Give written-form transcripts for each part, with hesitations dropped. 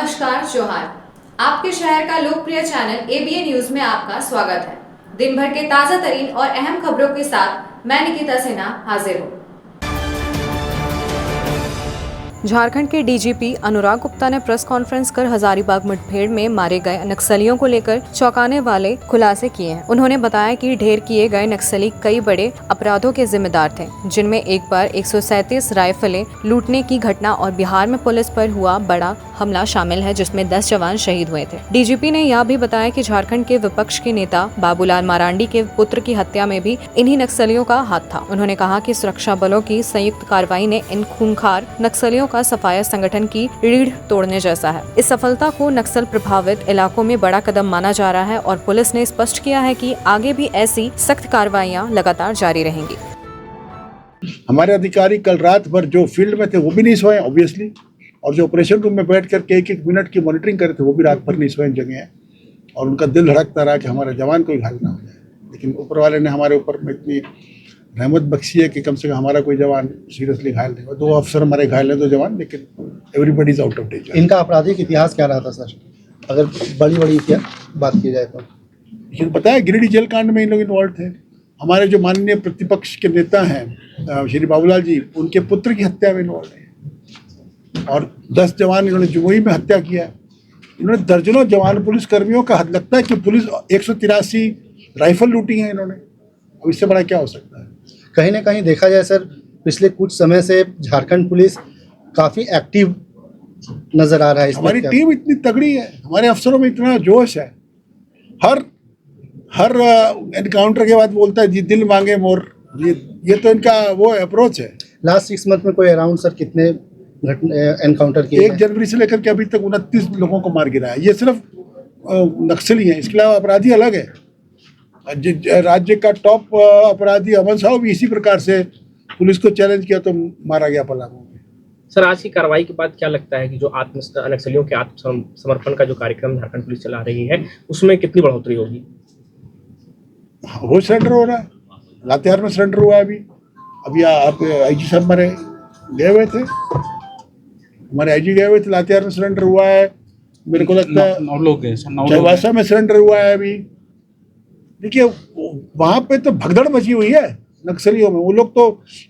नमस्कार जोहार। आपके शहर का लोकप्रिय चैनल एबीए न्यूज में आपका स्वागत है। दिन भर के ताजा तरीन और अहम खबरों के साथ मैं निकिता सिन्हा हाजिर हूँ। झारखंड के डीजीपी अनुराग गुप्ता ने प्रेस कॉन्फ्रेंस कर हजारीबाग मुठभेड़ में मारे गए नक्सलियों को लेकर चौंकाने वाले खुलासे किए हैं। उन्होंने बताया कि ढेर किए गए नक्सली कई बड़े अपराधों के जिम्मेदार थे, जिनमें एक बार 137 राइफलें लूटने की घटना और बिहार में पुलिस पर हुआ बड़ा हमला शामिल है, जिसमें 10 जवान शहीद हुए थे। डीजीपी ने यह भी बताया कि झारखंड के विपक्ष के नेता बाबूलाल मरांडी के पुत्र की हत्या में भी इन्हीं नक्सलियों का हाथ था। उन्होंने कहा कि सुरक्षा बलों की संयुक्त कार्रवाई ने इन खूंखार नक्सलियों का सफाया संगठन की रीढ़ तोड़ने जैसा है। इस सफलता को नक्सल प्रभावित इलाकों में बड़ा कदम माना जा रहा है और पुलिस ने स्पष्ट किया है कि आगे भी ऐसी सख्त कार्रवाइयां लगातार जारी रहेंगी। हमारे अधिकारी कल रात भर जो फील्ड में थे वो भी नहीं सोए ऑब्वियसली, और जो ऑपरेशन रूम में बैठ करके एक मिनट की मॉनिटरिंग करे थे वो भी रात भर नहीं सोए जगह है, और उनका दिल धड़कता रहा कि हमारे जवान कोई घायल ना हो जाए। लेकिन ऊपर वाले ने हमारे ऊपर में इतनी रहमत बख्शी है कि कम से कम हमारा कोई जवान सीरियसली घायल नहीं हुआ। 2 अफसर हमारे घायल हैं, 2 जवान, लेकिन everybody is out of danger. इनका आपराधिक इतिहास क्या रहा था सर, अगर बड़ी बात की जाए तो? लेकिन पता है गिरिडीह जेल कांड में इन लोग इन्वॉल्व थे। हमारे जो माननीय प्रतिपक्ष के नेता हैं श्री बाबूलाल जी, उनके पुत्र की हत्या में इन्वॉल्व है, और 10 जवान इन्होंने जमुई में हत्या किया। इन्होंने दर्जनों जवान पुलिस कर्मियों का हद लगता है कि पुलिस 183 राइफल लूटी हैं इन्होंने। अब इससे बड़ा क्या हो सकता है? कहीं ना कहीं देखा जाए सर, पिछले कुछ समय से झारखंड पुलिस काफ़ी एक्टिव नजर आ रहा है। हमारी टीम इतनी तगड़ी है, हमारे अफसरों में इतना जोश है। हर एनकाउंटर के बाद बोलता है जी दिल मांगे मोर। ये तो इनका वो अप्रोच है। लास्ट 6 मंथ में कोई अराउंड सर कितने एनकाउंटर किए? 1 जनवरी से लेकर के अभी तक 29 लोगों को मार गिरा है। ये सिर्फ नक्सली हैं, इसके अलावा अपराधी अलग है। राज्य का टॉप अपराधी अमन साहब भी इसी प्रकार से पुलिस को चैलेंज किया तो मारा गया पलामू में। सर, आज की कार्रवाई के बाद क्या लगता है कि जो नक्सलियों के आत्मसमर्पण का जो कार्यक्रम झारखंड पुलिस चला रही है उसमें कितनी बढ़ोतरी होगी? वो सरेंडर हो रहा है, लातेहार में सरेंडर हुआ है अभी आप आईजी साहब हमारे गए हुए थे, हमारे आईजी गए हुए थे, लातेहार में सरेंडर हुआ है। मेरे को लगता है चाईबासा में सरेंडर हुआ है अभी। देखिए वहाँ पे तो भगदड़ मची हुई है नक्सलियों में। वो लोग तो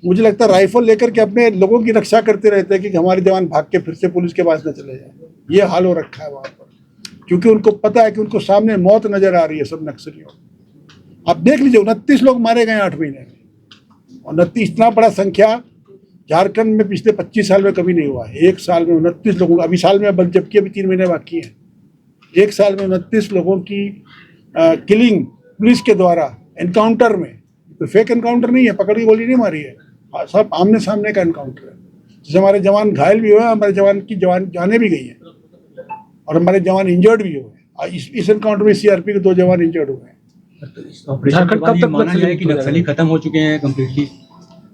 मुझे लगता है राइफल लेकर के अपने लोगों की रक्षा करते रहते हैं कि हमारे जवान भाग के फिर से पुलिस के पास न चले जाए। ये हाल हो रखा है वहाँ पर, क्योंकि उनको पता है कि उनको सामने मौत नजर आ रही है सब नक्सलियों। आप देख लीजिए 29 लोग मारे गए 8 महीने में, और 29 इतना बड़ा संख्या झारखंड में पिछले 25 साल में कभी नहीं हुआ है। 1 साल में 29 लोगों, अभी साल में जबकि अभी 3 महीने बाकी हैं, 1 साल में 29 लोगों की किलिंग पुलिस के द्वारा एनकाउंटर में। तो फेक एनकाउंटर नहीं है, पकड़ की गोली नहीं मारी है, सब आमने सामने का एनकाउंटर है। जिससे हमारे जवान घायल भी हुए, हमारे जवान की जाने भी गई हैं, और हमारे जवान इंजर्ड भी हुए। इस एनकाउंटर में सीआरपी के 2 जवान इंजर्ड हुए हैं। झारखंड कब तक माना जाए कि नक्सली खत्म हो चुके हैं कंप्लीटली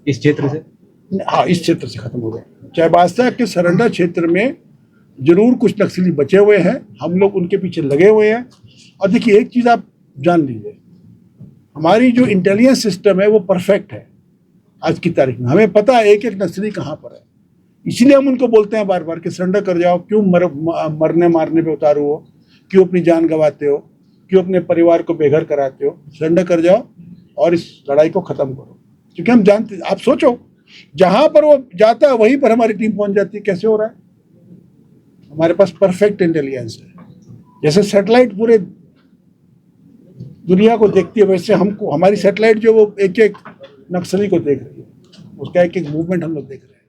इस क्षेत्र से? हाँ, इस क्षेत्र से खत्म हो गए। चाईबासा के सरेंडर क्षेत्र में जरूर कुछ नक्सली बचे हुए हैं, हम लोग उनके पीछे लगे हुए हैं। और देखिए एक चीज़ आप जान लीजिए, हमारी जो इंटेलिजेंस सिस्टम है वो परफेक्ट है। आज की तारीख में हमें पता है एक नक्सली कहाँ पर है, इसीलिए हम उनको बोलते हैं बार बार कि सरेंडर कर जाओ। क्यों मरने मारने पे उतारू हो, क्यों अपनी जान गंवाते हो, क्यों अपने परिवार को बेघर कराते हो? सरेंडर कर जाओ और इस लड़ाई को ख़त्म करो। क्योंकि हम जानते, आप सोचो जहाँ पर वो जाता है वहीं पर हमारी टीम पहुँच जाती है। कैसे हो रहा है? हमारे पास परफेक्ट इंटेलिजेंस है। जैसे सैटेलाइट पूरे दुनिया को देखती है, वैसे हमको हमारी सैटेलाइट जो वो एक नक्सली को देख रही है, उसका एक मूवमेंट हम लोग देख रहे हैं।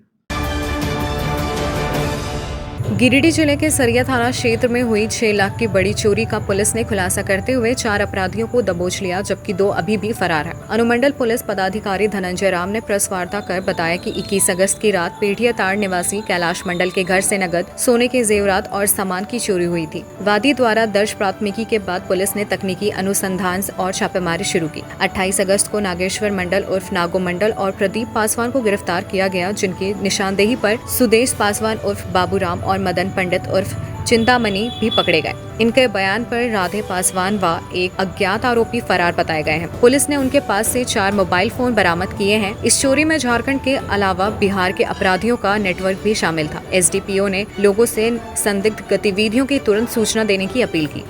गिरिडीह जिले के सरिया थाना क्षेत्र में हुई 6 लाख की बड़ी चोरी का पुलिस ने खुलासा करते हुए 4 अपराधियों को दबोच लिया, जबकि 2 अभी भी फरार हैं। अनुमंडल पुलिस पदाधिकारी धनंजय राम ने प्रेस वार्ता कर बताया कि 21 अगस्त की रात पेठिया ताड़ निवासी कैलाश मंडल के घर से नगद, सोने के जेवरात और सामान की चोरी हुई थी। वादी द्वारा दर्ज प्राथमिकी के बाद पुलिस ने तकनीकी अनुसंधान और छापेमारी शुरू की। 28 अगस्त को नागेश्वर मंडल उर्फ नागो मंडल और प्रदीप पासवान को गिरफ्तार किया गया, जिनकी निशानदेही पर सुदेश पासवान उर्फ बाबूराम और मदन पंडित उर्फ चिंतामणि भी पकड़े गए। इनके बयान पर राधे पासवान व एक अज्ञात आरोपी फरार बताए गए हैं। पुलिस ने उनके पास से 4 मोबाइल फोन बरामद किए हैं। इस चोरी में झारखंड के अलावा बिहार के अपराधियों का नेटवर्क भी शामिल था। एसडीपीओ ने लोगों से संदिग्ध गतिविधियों की तुरंत सूचना देने की अपील की।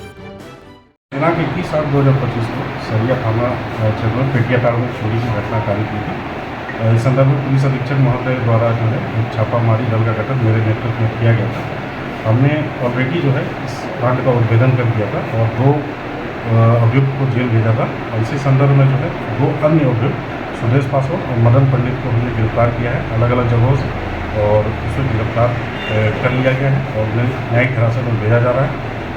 दिनांक 21/8/2025 को सरिया थाना क्षेत्र में पेटियाटाड़ में चोरी की घटना कारित हुई थी। इस संदर्भ में पुलिस अधीक्षक महोदय द्वारा जो है एक छापामारी दल का गठन मेरे नेतृत्व में किया गया था। हमने ऑलरेडी जो है इस कांड का उद्भेदन कर दिया था और 2 अभियुक्त को जेल भेजा था। और इसी संदर्भ में जो है 2 अन्य अभियुक्त सुदेश पासवान और मदन पंडित को हमने गिरफ्तार किया है अलग अलग जगहों से, और उसको गिरफ्तार कर लिया गया है और उन्हें न्यायिक हिरासत में भेजा जा रहा है।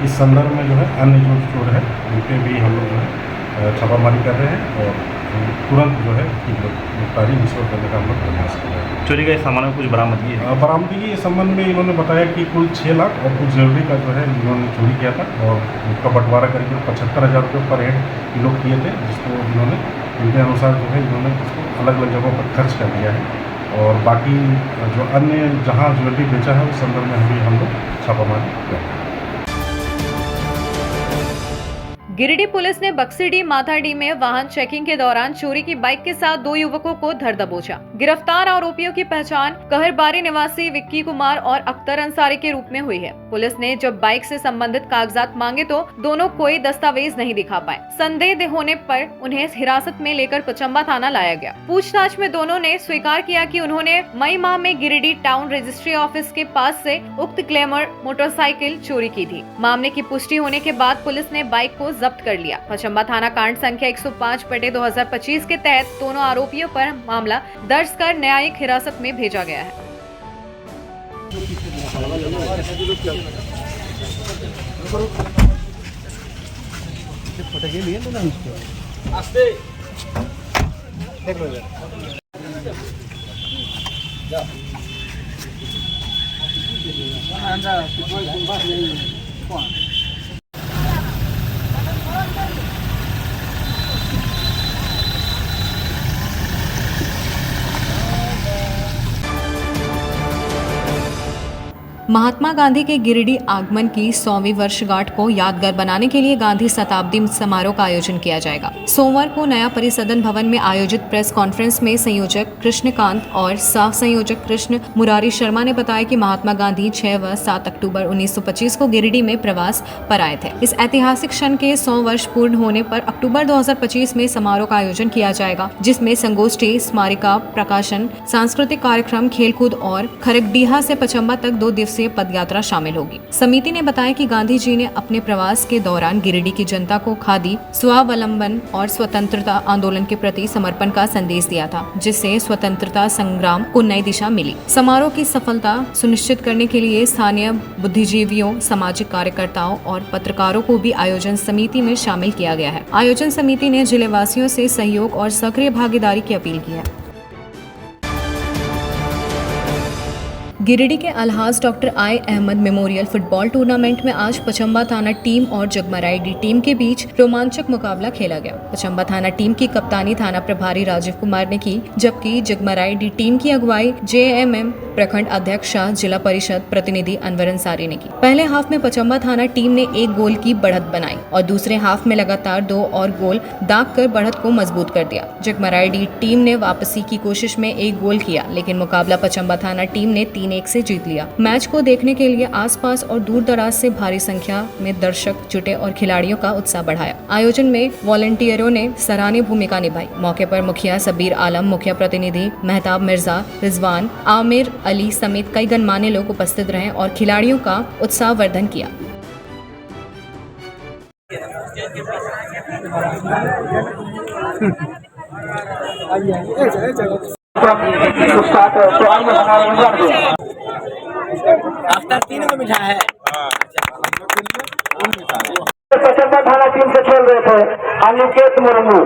इस संदर्भ में जो है अन्य जो चोर है उनके भी हम लोग जो है छापामारी कर रहे हैं और तुरंत जो है गिरफ्तारी निश्चित करने का हम लोग प्रयास कर रहे हैं। चोरी के सामान में कुछ बरामदगी है? बरामदगी के संबंध में इन्होंने बताया कि कुल 6 लाख और कुछ ज्वेलरी का जो है इन्होंने चोरी किया था और उसका बंटवारा करके 75,000 रुपये पर हेड लोग किए थे, जिसको इन्होंने उनके अनुसार जो है इन्होंने उसको अलग अलग जगहों पर खर्च कर दिया है। और बाकी जो अन्य जहाँ ज्वेलरी बेचा है उस संदर्भ में भी हम लोग छापामारी कर रहे हैं। गिरिडीह पुलिस ने बक्सीडीह माथाडीह में वाहन चेकिंग के दौरान चोरी की बाइक के साथ 2 युवकों को धर दबोचा। गिरफ्तार आरोपियों की पहचान कहरबारी निवासी विक्की कुमार और अख्तर अंसारी के रूप में हुई है। पुलिस ने जब बाइक से संबंधित कागजात मांगे तो दोनों कोई दस्तावेज नहीं दिखा पाए। संदेह होने पर उन्हें हिरासत में लेकर पचम्बा थाना लाया गया। पूछताछ में दोनों ने स्वीकार किया कि उन्होंने मई माह में गिरिडीह टाउन रजिस्ट्री ऑफिस के पास से उक्त ग्लैमर मोटरसाइकिल चोरी की थी। मामले की पुष्टि होने के बाद पुलिस ने बाइक को जब्त कर लिया। पचम्बा थाना कांड संख्या 105/2025 के तहत दोनों आरोपियों पर मामला दर्ज कर न्यायिक हिरासत में भेजा गया है। महात्मा गांधी के गिरिडीह आगमन की 100वीं वर्षगांठ को यादगार बनाने के लिए गांधी शताब्दी समारोह का आयोजन किया जाएगा। सोमवार को नया परिसदन भवन में आयोजित प्रेस कॉन्फ्रेंस में संयोजक कृष्णकांत और सह संयोजक कृष्ण मुरारी शर्मा ने बताया कि महात्मा गांधी 6 व 7 अक्टूबर 1925 को गिरिडीह में प्रवास पर आए थे। इस ऐतिहासिक क्षण के 100 वर्ष पूर्ण होने पर अक्टूबर 2025 में समारोह का आयोजन किया जाएगा, जिसमें संगोष्ठी, स्मारिका प्रकाशन, सांस्कृतिक कार्यक्रम, खेलकूद और खरगडीहा से पचम्बा तक 2 दिवसीय पदयात्रा शामिल होगी। समिति ने बताया कि गांधी जी ने अपने प्रवास के दौरान गिरिडीह की जनता को खादी, स्वावलंबन और स्वतंत्रता आंदोलन के प्रति समर्पण का संदेश दिया था, जिससे स्वतंत्रता संग्राम को नई दिशा मिली। समारोह की सफलता सुनिश्चित करने के लिए स्थानीय बुद्धिजीवियों, सामाजिक कार्यकर्ताओं और पत्रकारों को भी आयोजन समिति में शामिल किया गया है। आयोजन समिति ने जिले वासियों से सहयोग और सक्रिय भागीदारी की अपील की है। गिरिडीह के Alhaj doctor I Ahmad memorial football tournament में आज पचम्बा थाना टीम और जगमराई टीम के बीच रोमांचक मुकाबला खेला गया। पचम्बा थाना टीम की कप्तानी थाना प्रभारी राजीव कुमार ने की, जबकि जगमराई टीम की अगुवाई JMM प्रखंड अध्यक्ष शाह जिला परिषद प्रतिनिधि अनवर अंसारी ने की। पहले हाफ में पचम्बा थाना टीम ने 1 गोल की बढ़त बनाई और दूसरे हाफ में लगातार 2 और गोल दागकर बढ़त को मजबूत कर दिया। जगमराई टीम ने वापसी की कोशिश में 1 गोल किया, लेकिन मुकाबला पचम्बा थाना टीम ने 3-1 से जीत लिया। मैच को देखने के लिए आसपास और दूर दराज से भारी संख्या में दर्शक जुटे और खिलाड़ियों का उत्साह बढ़ाया। आयोजन में वॉलंटियरों ने सराहनीय भूमिका निभाई। मौके पर मुखिया सबीर आलम, मुखिया प्रतिनिधि मेहताब मिर्जा, रिजवान, आमिर अली समेत कई गणमान्य लोग उपस्थित रहे और खिलाड़ियों का उत्साहवर्धन किया। आफ्टर 3 को मिठा है। पचम्बा थाना टीम से खेल रहे थे अनिकेत मुर्मू।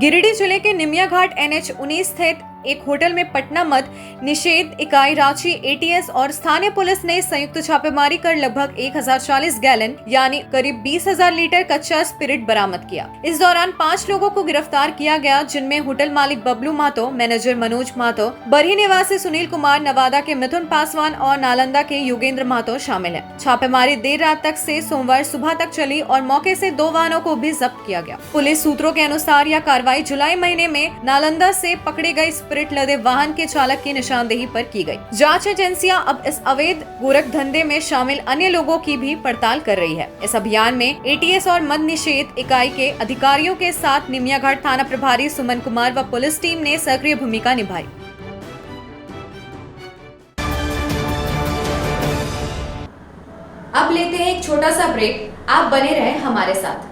गिरिडीह जिले के निमिया घाट NH 19 स्थित एक होटल में पटना मद निषेध इकाई रांची एटीएस और स्थानीय पुलिस ने संयुक्त छापेमारी कर लगभग 1040 गैलन यानी करीब 20,000 लीटर कच्चा स्पिरिट बरामद किया। इस दौरान 5 लोगों को गिरफ्तार किया गया, जिनमें होटल मालिक बबलू महतो, मैनेजर मनोज महतो, बरही निवासी सुनील कुमार, नवादा के मिथुन पासवान और नालंदा के योगेंद्र महतो शामिल है। छापेमारी देर रात तक से सोमवार सुबह तक चली और मौके से 2 वाहनों को भी जब्त किया गया। पुलिस सूत्रों के अनुसार यह कार्रवाई जुलाई महीने में नालंदा से पकड़े गए स्पिरिट लदे वाहन के चालक की निशानदेही पर की गई। जांच एजेंसियां अब इस अवैध गोरख धंधे में शामिल अन्य लोगों की भी पड़ताल कर रही है। इस अभियान में एटीएस और मद निषेध इकाई के अधिकारियों के साथ निमियाघाट थाना प्रभारी सुमन कुमार व पुलिस टीम ने सक्रिय भूमिका निभाई। अब लेते हैं एक छोटा सा ब्रेक, आप बने रहें हमारे साथ।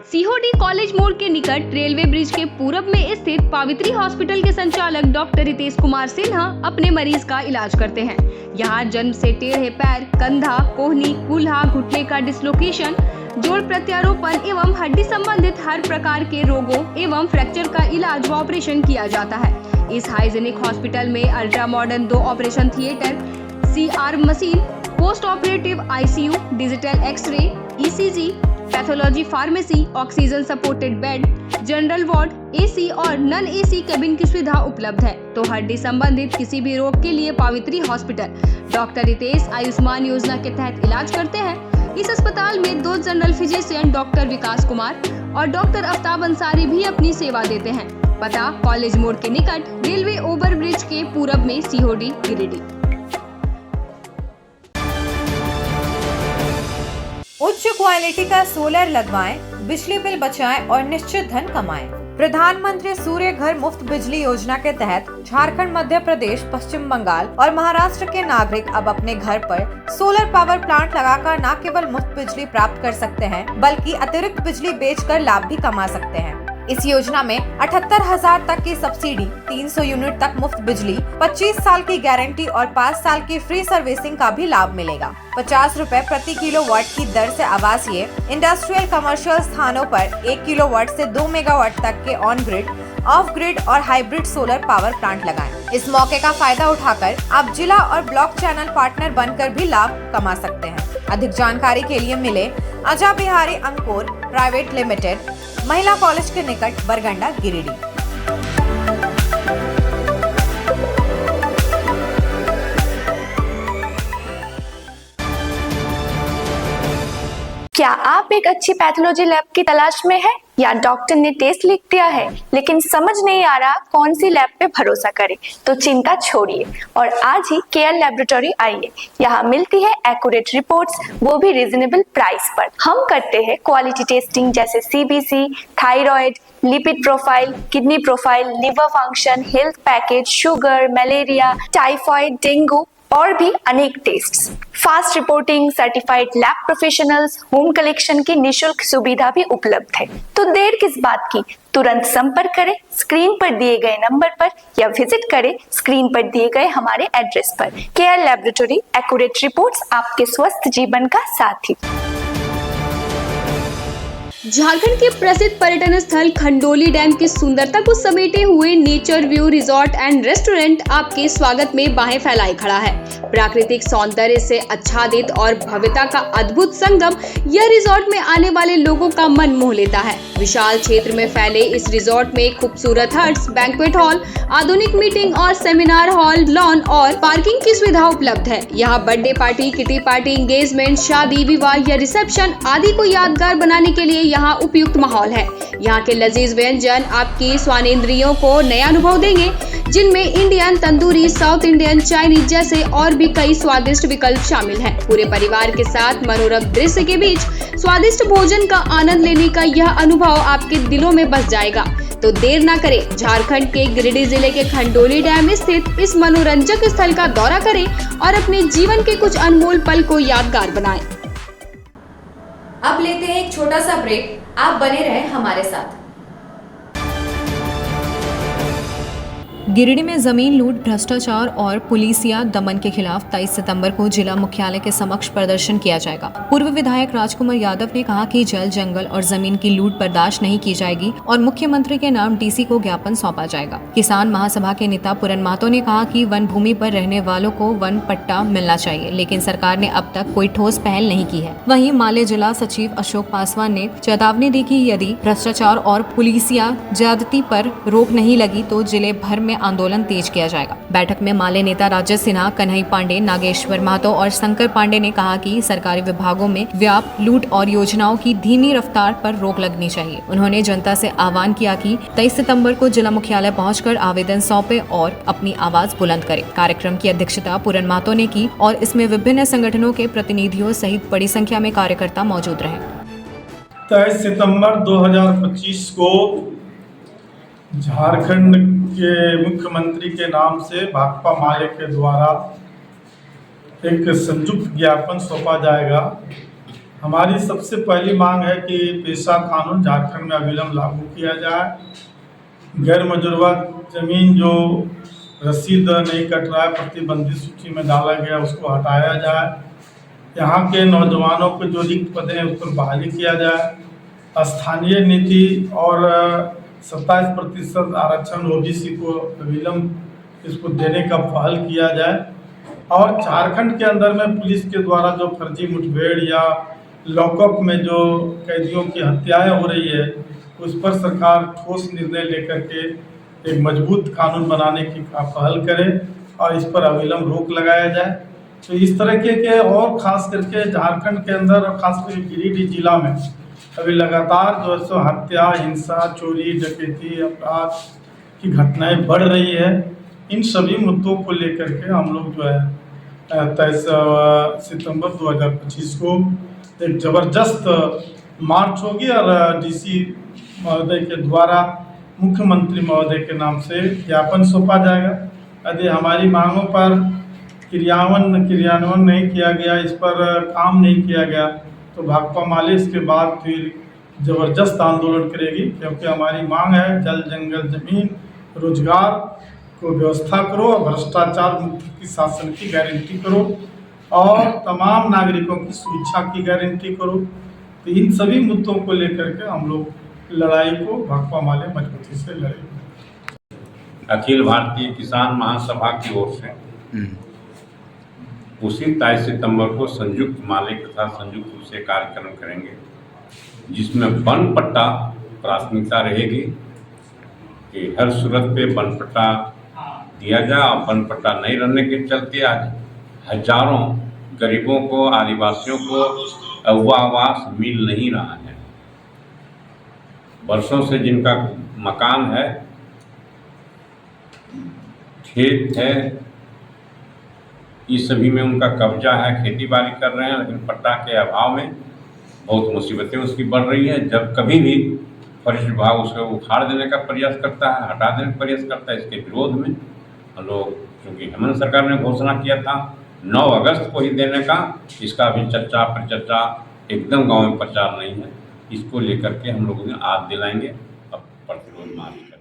सीहोडी कॉलेज मोड़ के निकट रेलवे ब्रिज के पूरब में स्थित पावित्री हॉस्पिटल के संचालक डॉक्टर रितेश कुमार सिन्हा अपने मरीज का इलाज करते हैं। यहाँ जन्म से टेढ़े पैर, कंधा, कोहनी, कूल्हा, घुटने का डिसलोकेशन, जोड़ प्रत्यारोपण एवं हड्डी संबंधित हर प्रकार के रोगों एवं फ्रैक्चर का इलाज व ऑपरेशन किया जाता है। इस हाइजेनिक हॉस्पिटल में ultra modern 2 operation theatre, CR machine, post operative ICU, digital x-ray, ECG, pathology pharmacy, oxygen supported bed, general ward, AC और नॉन AC केबिन की सुविधा उपलब्ध है। तो हड्डी संबंधित किसी भी रोग के लिए पावित्री हॉस्पिटल डॉक्टर रितेश आयुष्मान योजना के तहत इलाज करते हैं। इस अस्पताल में 2 जनरल फिजिशियन डॉक्टर विकास कुमार और डॉक्टर आफ्ताब अंसारी भी अपनी सेवा देते हैं। पता कॉलेज मोड़ के निकट रेलवे ओवर ब्रिज के पूरब में, सीहोडी, गिरिडीह। उच्च क्वालिटी का सोलर लगवाएं, बिजली बिल बचाएं और निश्चित धन कमाएं। प्रधानमंत्री सूर्य घर मुफ्त बिजली योजना के तहत झारखंड, मध्य प्रदेश, पश्चिम बंगाल और महाराष्ट्र के नागरिक अब अपने घर पर सोलर पावर प्लांट लगाकर न केवल मुफ्त बिजली प्राप्त कर सकते हैं, बल्कि अतिरिक्त बिजली बेचकर लाभ भी कमा सकते हैं। इस योजना में 78,000 तक की सब्सिडी, 300 यूनिट तक मुफ्त बिजली, 25 साल की गारंटी और 5 साल की फ्री सर्विसिंग का भी लाभ मिलेगा। 50 रुपए प्रति किलोवाट की दर से आवासीय, इंडस्ट्रियल, कमर्शियल स्थानों पर 1 किलोवाट से 2 मेगावाट तक के ऑन ग्रिड, ऑफ ग्रिड और हाइब्रिड सोलर पावर प्लांट लगाएं। इस मौके का फायदा उठाकर आप जिला और ब्लॉक चैनल पार्टनर बनकर भी लाभ कमा सकते हैं। अधिक जानकारी के लिए मिले अजा बिहारी अंकुर प्राइवेट लिमिटेड, महिला कॉलेज के निकट, बरगंडा, गिरिडीह। क्या आप एक अच्छी पैथोलॉजी लैब की तलाश में हैं या डॉक्टर ने टेस्ट लिख दिया है लेकिन समझ नहीं आ रहा कौन सी लैब पे भरोसा करें? तो चिंता छोड़िए और आज ही केयर लैबोरेटरी आइए। यहाँ मिलती है एक्यूरेट रिपोर्ट्स, वो भी रीजनेबल प्राइस पर। हम करते हैं क्वालिटी टेस्टिंग जैसे CBC, thyroid, lipid profile, kidney profile, liver function, health package, sugar, malaria, typhoid, dengue और भी अनेक tests. Fast reporting, certified lab professionals, home collection की निशुल्क सुविधा भी उपलब्ध है। तो देर किस बात की, तुरंत संपर्क करें स्क्रीन पर दिए गए नंबर पर या विजिट करें स्क्रीन पर दिए गए हमारे एड्रेस पर। केयर लैबोरेटरी, एक्यूरेट रिपोर्ट्स, आपके स्वस्थ जीवन का साथी। झारखंड के प्रसिद्ध पर्यटन स्थल खंडोली डैम की सुंदरता को समेटे हुए nature view resort and restaurant आपके स्वागत में बाहें फैलाए खड़ा है। प्राकृतिक सौंदर्य से आच्छादित और भव्यता का अद्भुत संगम यह रिजॉर्ट में आने वाले लोगों का मन मोह लेता है। विशाल क्षेत्र में फैले इस रिजॉर्ट में खूबसूरत हट्स, बैंक्वेट हॉल, आधुनिक मीटिंग और सेमिनार हॉल, लॉन और पार्किंग की सुविधा उपलब्ध है। यहाँ birthday party, kitty party, engagement, शादी, विवाह या रिसेप्शन आदि को यादगार बनाने के लिए यहाँ उपयुक्त माहौल है। यहाँ के लजीज व्यंजन आपकी स्वानेंद्रियों को नया अनुभव देंगे, जिनमें Indian, tandoori, south Indian, Chinese जैसे और भी कई स्वादिष्ट विकल्प शामिल हैं। पूरे परिवार के साथ मनोरम दृश्य के बीच स्वादिष्ट भोजन का आनंद लेने का यह अनुभव आपके दिलों में बस जाएगा। तो देर ना करें, झारखंड के गिरिडीह जिले के खंडोली डैम स्थित इस मनोरंजक स्थल का दौरा करें और अपने जीवन के कुछ अनमोल पल को यादगार बनाएं। अब लेते हैं एक छोटा सा ब्रेक, आप बने रहें हमारे साथ। गिरिडीह में जमीन लूट, भ्रष्टाचार और पुलिसिया दमन के खिलाफ 23 सितंबर को जिला मुख्यालय के समक्ष प्रदर्शन किया जाएगा। पूर्व विधायक राजकुमार यादव ने कहा कि जल, जंगल और जमीन की लूट बर्दाश्त नहीं की जाएगी और मुख्यमंत्री के नाम डीसी को ज्ञापन सौंपा जाएगा। किसान महासभा के नेता पूरन महतो ने कहा कि वन भूमि पर रहने वालों को वन पट्टा मिलना चाहिए, लेकिन सरकार ने अब तक कोई ठोस पहल नहीं की है। वहीं माले जिला सचिव अशोक पासवान ने चेतावनी दी कि यदि भ्रष्टाचार और पुलिसिया ज्यादती पर रोक नहीं लगी तो जिले भर में आंदोलन तेज किया जाएगा। बैठक में माले नेता राजेश सिन्हा, कन्हई पांडे, नागेश्वर महतो और शंकर पांडे ने कहा कि सरकारी विभागों में व्याप लूट और योजनाओं की धीमी रफ्तार पर रोक लगनी चाहिए। उन्होंने जनता से आह्वान किया कि 23 सितंबर को जिला मुख्यालय पहुंचकर आवेदन सौंपे और अपनी आवाज बुलंद करें। कार्यक्रम की अध्यक्षता पूरन महतो ने की और इसमें विभिन्न संगठनों के प्रतिनिधियों सहित बड़ी संख्या में कार्यकर्ता मौजूद रहे। 23 सितंबर 2025 को झारखंड के मुख्यमंत्री के नाम से भाकपा माले के द्वारा एक संयुक्त ज्ञापन सौंपा जाएगा। हमारी सबसे पहली मांग है कि पेशा कानून झारखंड में अविलंब लागू किया जाए। गैर मजुरवा जमीन जो रसीद नहीं कट रहा है, प्रतिबंधित सूची में डाला गया, उसको हटाया जाए। यहाँ के नौजवानों को जो रिक्त पद हैं उस पर बहाली किया जाए। स्थानीय नीति और 27% आरक्षण ओबीसी को विलम्ब इसको देने का पहल किया जाए और झारखंड के अंदर में पुलिस के द्वारा जो फर्जी मुठभेड़ या लॉकअप में जो कैदियों की हत्याएं हो रही है उस पर सरकार ठोस निर्णय लेकर के एक मजबूत कानून बनाने की पहल करे और इस पर अविलंब रोक लगाया जाए। तो इस तरह के और खास करके झारखंड के अंदर और खास करके गिरिडीह जिला में अभी लगातार जो है सो हत्या, हिंसा, चोरी, डकैती, अपराध की घटनाएं बढ़ रही है। इन सभी मुद्दों को लेकर के हम लोग जो है 23 सितंबर 2025 को एक ज़बरदस्त मार्च होगी और डीसी महोदय के द्वारा मुख्यमंत्री महोदय के नाम से ज्ञापन सौंपा जाएगा। यदि हमारी मांगों पर क्रियान्वयन नहीं किया गया, इस पर काम नहीं किया गया तो भाकपा माले इसके बाद फिर ज़बरदस्त आंदोलन करेगी, क्योंकि हमारी मांग है जल, जंगल, जमीन, रोजगार को व्यवस्था करो, भ्रष्टाचार मुक्त की शासन की गारंटी करो और तमाम नागरिकों की सुरक्षा की गारंटी करो। तो इन सभी मुद्दों को लेकर के हम लोग लड़ाई को भाकपा माले मजबूती से लड़ेंगे। अखिल भारतीय किसान महासभा की ओर से उसी 23 सितंबर को संयुक्त माले के साथ संयुक्त रूप से कार्यक्रम करेंगे, जिसमें वन पट्टा प्राथमिकता रहेगी कि हर सूरत पे वन पट्टा दिया जाए। और वन पट्टा नहीं रहने के चलते आज हजारों गरीबों को, आदिवासियों को अगवा आवास मिल नहीं रहा है। वर्षों से जिनका मकान है, खेत है, इस सभी में उनका कब्जा है, खेती बाड़ी कर रहे हैं, लेकिन पट्टा के अभाव में बहुत मुसीबतें उसकी बढ़ रही है। जब कभी भी फॉरेस्ट विभाग उसको उखाड़ देने का प्रयास करता है, हटा देने का प्रयास करता है, इसके विरोध में हम लोग, क्योंकि हेमंत सरकार ने घोषणा किया था 9 अगस्त को ही देने का, इसका अभी चर्चा परिचर्चा एकदम गाँव में प्रचार नहीं है। इसको लेकर के हम लोग आज दिलाएंगे, अब प्रतिरोध मार्च करेंगे।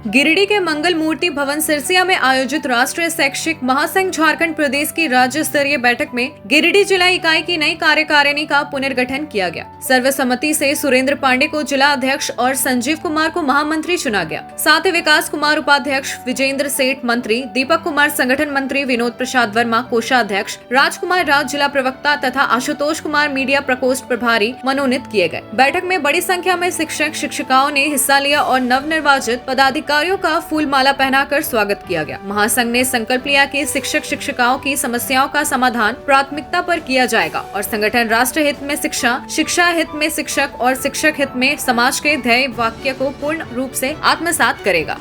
गिरिडीह के मंगल मूर्ति भवन सिरसिया में आयोजित राष्ट्रीय शैक्षिक महासंघ झारखंड प्रदेश की राज्य स्तरीय बैठक में गिरिडीह जिला इकाई की नई कार्यकारिणी का पुनर्गठन किया गया। सर्वसम्मति से सुरेंद्र पांडे को जिला अध्यक्ष और संजीव कुमार को महामंत्री चुना गया। साथ ही विकास कुमार उपाध्यक्ष, विजेंद्र सेठ मंत्री, दीपक कुमार संगठन मंत्री, विनोद प्रसाद वर्मा कोषाध्यक्ष, राजकुमार राज जिला प्रवक्ता तथा आशुतोष कुमार मीडिया प्रकोष्ठ प्रभारी मनोनीत किए गए। बैठक में बड़ी संख्या में शिक्षक शिक्षिकाओं ने हिस्सा लिया और नवनिर्वाचित पदाधिकारियों का फूल माला पहनाकर स्वागत किया गया। महासंघ ने संकल्प लिया कि शिक्षक शिक्षिकाओं की समस्याओं का समाधान प्राथमिकता पर किया जाएगा और संगठन राष्ट्र हित में शिक्षा, शिक्षा हित में शिक्षक और शिक्षक हित में समाज के ध्येय वाक्य को पूर्ण रूप से आत्मसात करेगा।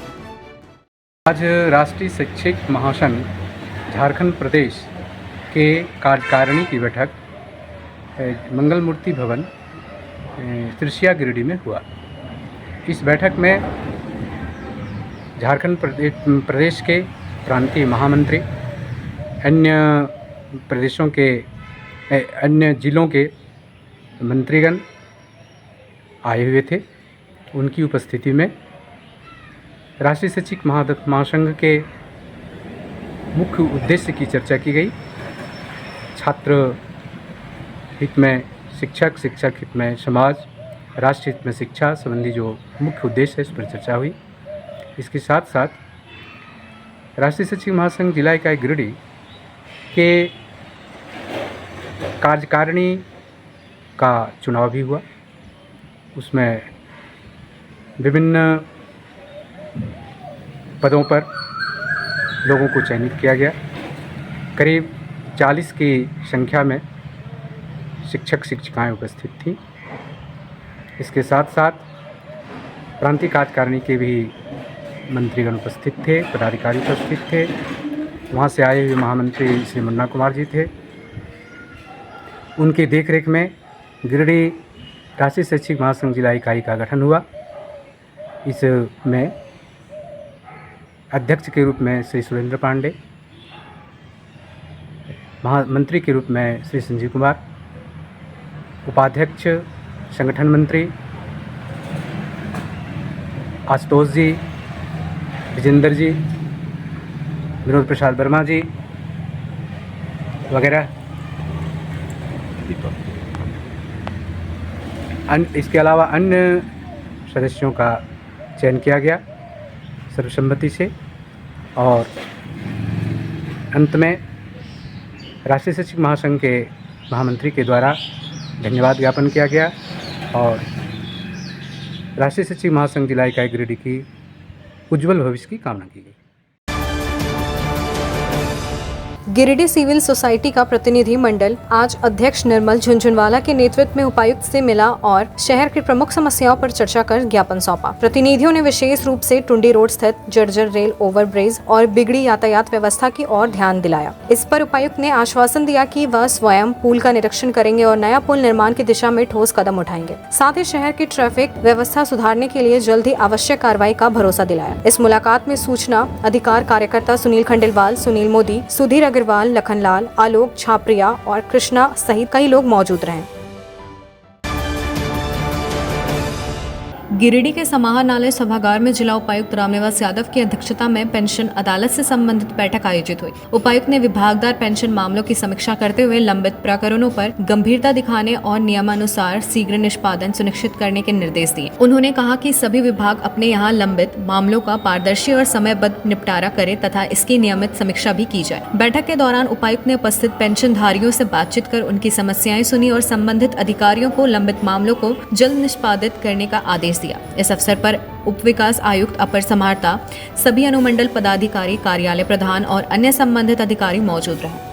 आज राष्ट्रीय शैक्षिक महासंघ झारखंड प्रदेश के कार्यकारिणी की बैठक मंगल मूर्ति भवन सिरसिया गिरिडीह में हुआ। इस बैठक में झारखंड प्रदेश के प्रांतीय महामंत्री, अन्य प्रदेशों के अन्य जिलों के मंत्रीगण आए हुए थे। उनकी उपस्थिति में राष्ट्रीय शैक्षिक महासंघ के मुख्य उद्देश्य की चर्चा की गई। छात्र हित में शिक्षक, शिक्षक हित में समाज, राष्ट्र हित में शिक्षा संबंधी जो मुख्य उद्देश्य है इस पर चर्चा हुई। इसके साथ साथ राष्ट्रीय शैक्षिक महासंघ जिला इकाई गिरिडीह के कार्यकारिणी का चुनाव भी हुआ। उसमें विभिन्न पदों पर लोगों को चयनित किया गया। करीब 40 की संख्या में शिक्षक शिक्षिकाएं उपस्थित थीं। इसके साथ साथ प्रांतीय कार्यकारिणी के भी मंत्रीगण उपस्थित थे, पदाधिकारी उपस्थित थे। वहाँ से आए हुए महामंत्री श्री मुन्ना कुमार जी थे। उनके देखरेख में गिरिडीह राष्ट्रीय शैक्षिक महासंघ जिला इकाई का गठन हुआ। इसमें अध्यक्ष के रूप में श्री सुरेंद्र पांडे, महामंत्री के रूप में श्री संजीव कुमार, उपाध्यक्ष संगठन मंत्री आशुतोष जी, विजेंद्र जी, विनोद प्रसाद वर्मा जी वगैरह। इसके अलावा अन्य सदस्यों का चयन किया गया सर्वसम्मति से और अंत में राष्ट्रीय शैक्षिक महासंघ के महामंत्री के द्वारा धन्यवाद ज्ञापन किया गया और राष्ट्रीय शैक्षिक महासंघ जिला इकाई गिरिडीह की उज्जवल भविष्य की कामना की गई। गिरिडीह सिविल सोसाइटी का प्रतिनिधि मंडल आज अध्यक्ष निर्मल झुनझुनवाला के नेतृत्व में उपायुक्त से मिला और शहर की प्रमुख समस्याओं पर चर्चा कर ज्ञापन सौंपा। प्रतिनिधियों ने विशेष रूप से टुंडी रोड स्थित जर्जर रेल ओवरब्रिज और बिगड़ी यातायात व्यवस्था की ओर ध्यान दिलाया। इस पर उपायुक्त ने आश्वासन दिया कि वह स्वयं पुल का निरीक्षण करेंगे और नया पुल निर्माण की दिशा में ठोस कदम उठाएंगे। साथ ही शहर की ट्रैफिक व्यवस्था सुधारने के लिए जल्द ही आवश्यक कार्रवाई का भरोसा दिलाया। इस मुलाकात में सूचना अधिकार कार्यकर्ता सुनील खंडेलवाल, सुनील मोदी, सुधीर अग्रवाल, लखनलाल, आलोक छापरिया और कृष्णा सहित कई लोग मौजूद रहे। गिरिडीह के समाहरणालय सभागार में जिला उपायुक्त रामनिवास यादव की अध्यक्षता में पेंशन अदालत से संबंधित बैठक आयोजित हुई। उपायुक्त ने विभागदार पेंशन मामलों की समीक्षा करते हुए लंबित प्रकरणों पर गंभीरता दिखाने और नियमानुसार शीघ्र निष्पादन सुनिश्चित करने के निर्देश दिए। उन्होंने कहा कि सभी विभाग अपने यहाँ लंबित मामलों का पारदर्शी और समयबद्ध निपटारा करे तथा इसकी नियमित समीक्षा भी की जाए। बैठक के दौरान उपायुक्त ने उपस्थित पेंशनधारियों से बातचीत कर उनकी समस्याएं सुनी और संबंधित अधिकारियों को लंबित मामलों को जल्द निष्पादित करने का आदेश दिया। इस अवसर पर उप विकास आयुक्त, अपर समाहर्ता, सभी अनुमंडल पदाधिकारी, कार्यालय प्रधान और अन्य संबंधित अधिकारी मौजूद रहे।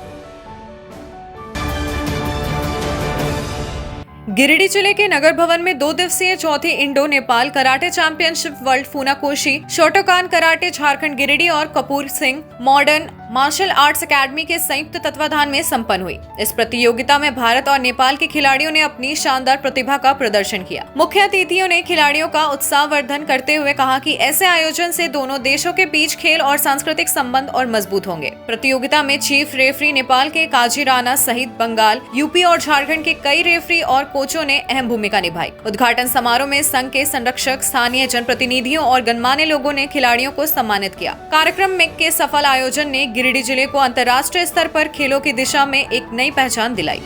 गिरिडीह जिले के नगर भवन में 2 दिवसीय चौथी Indo Nepal karate championship world Funakoshi, shotokan karate Jharkhand Giridih और Kapoor Singh modern martial arts academy के संयुक्त तत्वाधान में संपन्न हुई। इस प्रतियोगिता में भारत और नेपाल के खिलाड़ियों ने अपनी शानदार प्रतिभा का प्रदर्शन किया। मुख्य अतिथियों ने खिलाड़ियों का उत्साहवर्धन करते हुए कहा कि ऐसे आयोजन से दोनों देशों के बीच खेल और सांस्कृतिक संबंध और मजबूत होंगे। प्रतियोगिता में चीफ रेफरी नेपाल के काजी राणा सहित बंगाल, यूपी और झारखंड के कई रेफरी और कोचों ने अहम भूमिका निभाई। उद्घाटन समारोह में संघ के संरक्षक, स्थानीय जनप्रतिनिधियों और गणमान्य लोगों ने खिलाड़ियों को सम्मानित किया। कार्यक्रम में के सफल आयोजन ने गिरिडीह जिले को अंतर्राष्ट्रीय स्तर पर खेलों की दिशा में एक नई पहचान दिलाई।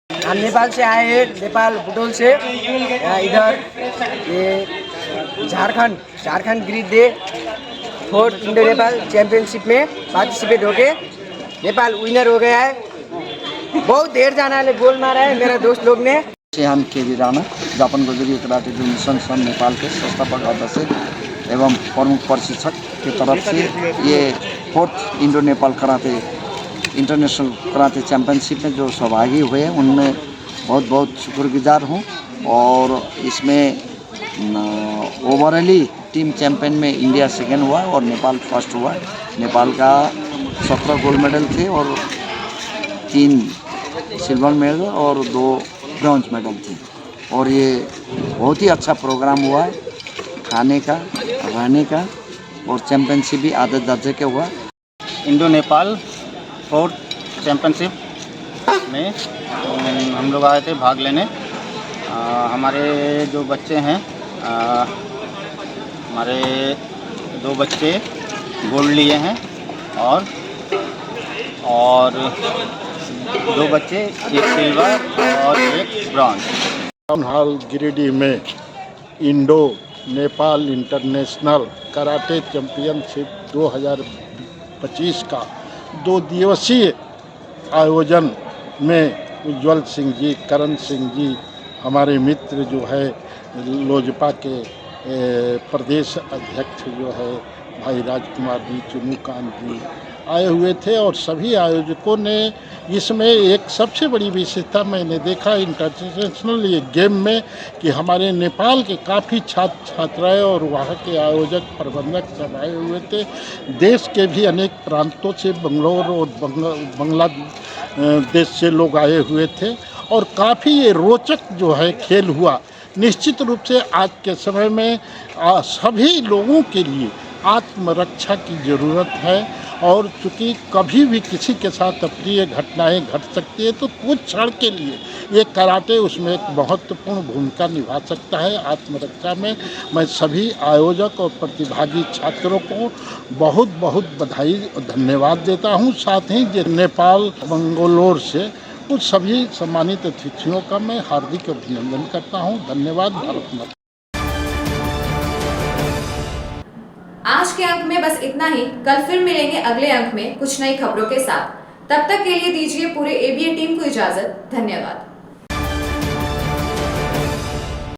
हम नेपाल से आए हैं, नेपाल बुटोल से। इधर ये Jharkhand Giridih 4th Indo Nepal championship में पार्टिसिपेट हो गए। नेपाल विनर हो गया है। बहुत देर जाना है, गोल मारा है मेरा दोस्त लोग ने। हम केवी राणा, जापान गोजरी कराटे जो मिशन संघ नेपाल के संस्थापक अध्यक्ष एवं प्रमुख प्रशिक्षक की तरफ से ये 4th Indo Nepal karate international karate championship में जो सहभागी हुए उनमें बहुत बहुत शुक्रगुजार हूँ। और इसमें ओवरऑली टीम चैंपियन में इंडिया सेकेंड हुआ और नेपाल फर्स्ट हुआ। नेपाल का 17 गोल्ड मेडल थे और 3 सिल्वर मेडल और 2 ब्रॉन्ज मेडल थे। और ये बहुत ही अच्छा प्रोग्राम हुआ है, खाने का, रहने का, और चैंपियनशिप भी आधे दर्जे के हुआ। इंडो नेपाल 4th चैंपियनशिप में हम लोग आए थे भाग लेने। हमारे जो बच्चे हैं हमारे 2 बच्चे गोल्ड लिए हैं और 2 बच्चे, एक सिल्वर और एक ब्रॉन्ज। टाउन हॉल गिरिडीह में Indo Nepal international karate championship 2025 का 2 दिवसीय आयोजन में उज्जवल सिंह जी, करण सिंह जी, हमारे मित्र जो है लोजपा के प्रदेश अध्यक्ष जो है भाई राजकुमार जी, चुनूकांत जी आए हुए थे और सभी आयोजकों ने इसमें एक सबसे बड़ी विशेषता मैंने देखा इंटरनेशनल ये गेम में कि हमारे नेपाल के काफ़ी छात्र छात्राएं और वहाँ के आयोजक प्रबंधक सब आए हुए थे। देश के भी अनेक प्रांतों से बेंगलोर और बांग्लादेश से लोग आए हुए थे और काफ़ी ये रोचक जो है खेल हुआ। निश्चित रूप से आज के समय में सभी लोगों के लिए आत्मरक्षा की ज़रूरत है और चूँकि कभी भी किसी के साथ अप्रिय घटनाएं घट सकती है तो कुछ क्षण के लिए ये कराटे उसमें एक महत्वपूर्ण भूमिका निभा सकता है आत्मरक्षा में। मैं सभी आयोजक और प्रतिभागी छात्रों को बहुत बहुत बधाई और धन्यवाद देता हूँ। साथ ही नेपाल मंगलोर से उन सभी सम्मानित अतिथियों का मैं हार्दिक अभिनंदन करता हूँ। धन्यवाद। भारत माता। आज के अंक में बस इतना ही। कल फिर मिलेंगे अगले अंक में कुछ नई खबरों के साथ। तब तक के लिए दीजिए पूरे ABN टीम को इजाजत। धन्यवाद।